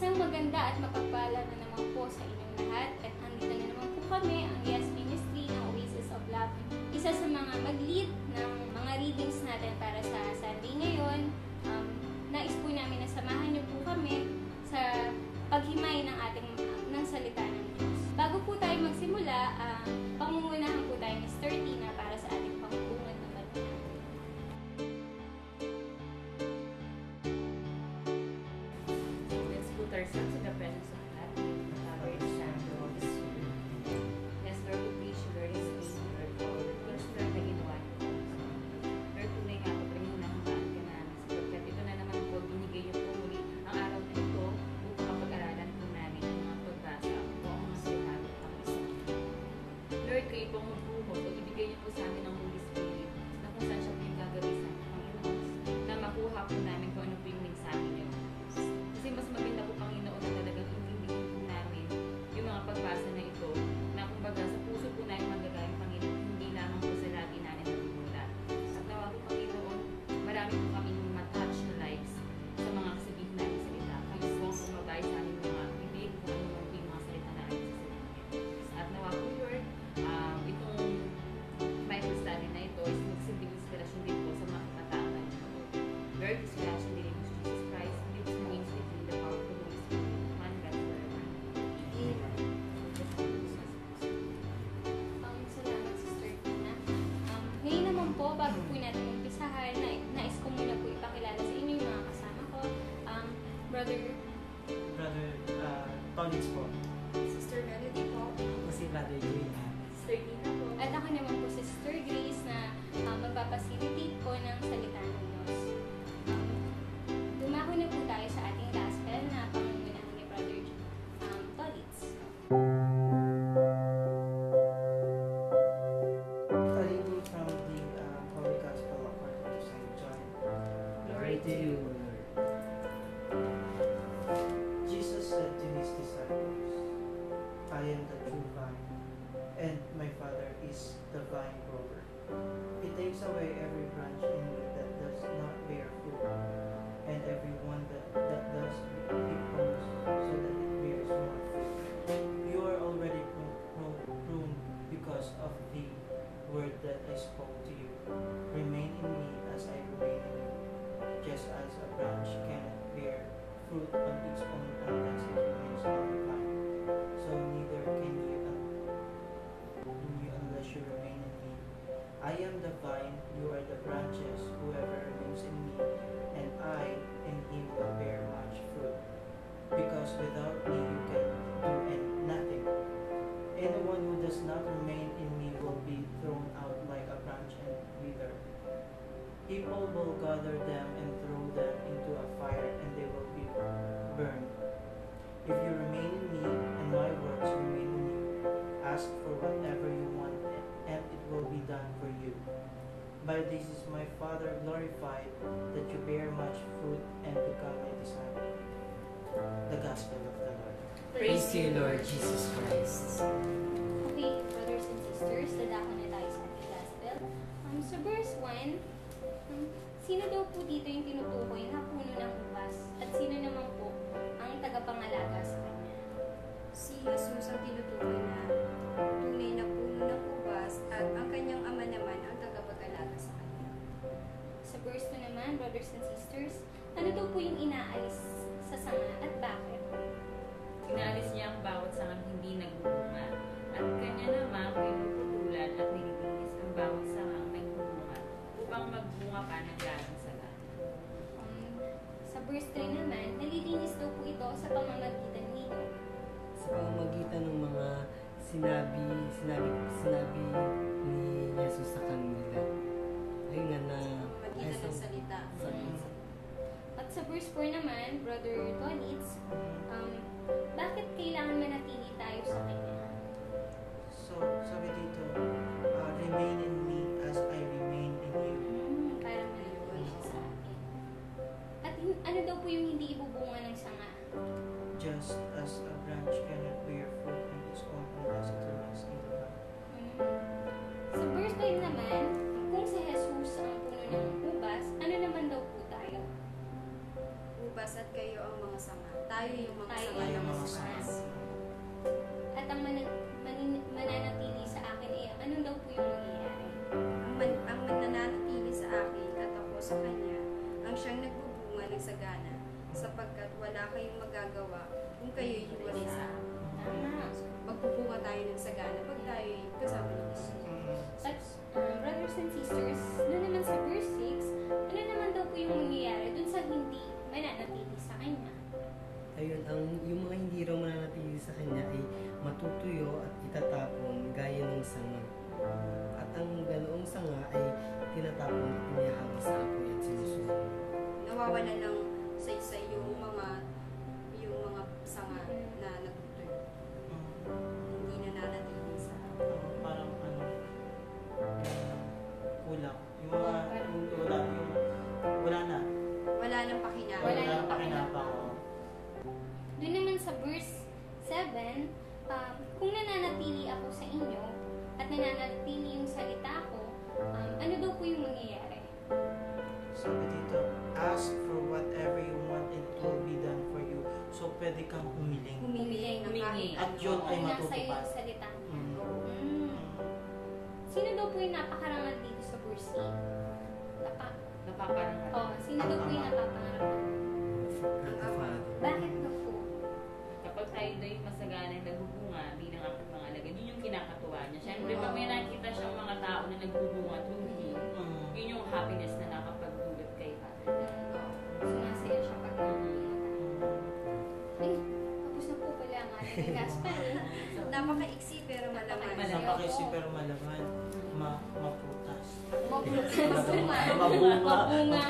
Isang maganda at mapagpala na naman po sa inyong lahat at andito na naman po kami, ang Yes Ministry ng Oasis of Love. Isa sa mga mag-lead ng mga readings natin para sa Sunday ngayon. Nais po namin na samahan niyo po kami sa paghimay ng salita ng Diyos. Bago po tayo magsimula, pangungunahan po tayo ni Sister Tina para sa ating pangungad ng banal. Let's put ourselves in the presence of God. Lord, Son, the Holy Spirit. Yes, Lord, we praise you, Lord, is peace, Lord, for all the things, Lord, na ginawa niyo po. Lord, tunay nga po, pinahinahangaan ka namin. Sapagkat ito na naman po, binigay niyo po muli ang araw na ito upang mapag-aralan po namin ang mga pagbasa po ang mga salita ng Panginoon. Lord, kayo po ang magbuhos o ibigay niyo po sa amin ang Holy Spirit na kung saan siya po yung gagawin sa Panginoon na makuha po namin kung ano po yung mensahe niyo. Kasi mas maganda po, Panginoon, na talagang intindihin po namin yung mga pagbasa na ito na kumbaga sa puso po namin magagayang, Panginoon, hindi lamang po sa labi namin nagmumula. At nawa po, Panginoon, marami po kaming matouch na lives sa mga kasabihin namin salita. Kayo po ang sumabay sa aming mga bibig kung ano man po yung mga salita na ayon sa salita niyo. At nawa po, Lord, itong Bible study na ito is magsilbing inspirasyon din po sa mga kabataan na ito. Lord, inspirasyon din mo sa Jesus Christ, and its means between the power of the Holy Spirit, one God forever. Salamat, Sister Tina. Ngayon naman po, bago po natin umpisahan, nais ko muna po ipakilala sa inyo yung mga kasama ko. Brother Tolits po. Sister Melody po. Ako si Brother Jay. Sister Tina po. At ako naman po si Sister Grace na magpapacilitate po ng salita ng Diyos. Dumako na po tayo sa ating gospel na pangungunahan ni Brother Tolits. A reading from the Holy Gospel according to St. John. Glory to you, Lord. Jesus said to his disciples, I am the true vine, and my Father is the vine grower. He takes away every branch in me that does not bear fruit, and every one that does he prunes so that it bears more fruit. You are already pruned because of the word that I spoke to you. Remain in me as I remain in you. Just as a branch cannot bear fruit on its own unless it remains on the vine, so neither can you unless you remain in me. I am the vine, you are the branches. Whoever remains in me, and I in him will bear much fruit. Because without me you can do nothing. Anyone who does not remain in me will be thrown out like a branch and wither. People will gather them and throw them into a fire, and they will be burned. If you remain in me, and my words remain in you, ask for whatever you want, and it will be done for you. By this is my Father glorified, that you bear much fruit and become my disciple. The Gospel of the Lord. Praise you, Lord Jesus Christ. Okay, brothers and sisters, dadako na tayo sa ating gospel. Sa verse 1, sino daw po dito yung tinutukoy na puno ng ubas? At sino naman po ang tagapangalaga sa kanya? Si Jesus ang tinutukoy na tunay na puno ng ubas at ang kanyang ama naman ang tagapag-alaga sa kanya. Sa verse 2 naman, brothers and sisters, ano daw po yung inaalis sa sanga at bakit? Inaalis niya ang bawat sangang hindi nagbubunga, at kanya naman pinuputulan at nililinis ang bawat sangang nagbubunga upang magbunga pa ng lalong sala. Sa verse 3 naman, nalilinis daw po ito sa pamamagitan nito. Sa pamamagitan ng mga sinabi ni Jesus sa kanila. Ayun nga na Magitan ng salita. At sa verse 4 naman, Brother Tolits, bakit kailangan manatili tayo sa Kanya? So, sabi dito, remain in me as I remain in you. Parang nalilunod siya sa atin. At ano daw po yung hindi ibubunga ng sanga? Just as a branch cannot bear fruit on its own unless it remains in the vine. Sa verse 5 naman, kung si Jesus ang puno ng ubas, ano naman daw po tayo? Ubas at kayo ang mga sanga. Tayo yung mga inihanga sa apoy at sinusubo. Nawawala ng saysay yung mga sanga na natutuyo. Hindi na nanatili sa Parang kulang. Yung mga, wala na. wala nang pakinabang. Wala Wala nang nang pakinabang. Doon naman sa verse 7, kung nananatili ako sa inyo at nananatili yung salita ko, ano daw po yung mangyayari? Sabi dito, ask for whatever you want and it will be done for you. So, pwede kang humiling. Humiling ng Humingi. kahit At yun ay Kung nasa iyo matutupad. yung salita niya. Mm. Mm. Sino daw po yung napakarangal dito sa verse 8? Napaparangal. Sino daw po yung napapangaral? God the Father. Bakit daw po? Kapag tayo do'y masaganay nagbubunga bilang aking mga alagad, yun yung kinakatuwa niya. Siyempre, pag may nakita siyang mga tao na nagbubunga at hindi, Mm. yun yung happiness na nakapagdulot kay Father. Sumasaya siya pag Ay, tapos na po pala ang ating gospel. napakaiksi pero malaman. Napakaisi pero malaman. Maputas. Mabunga. Mabunga. Mabunga.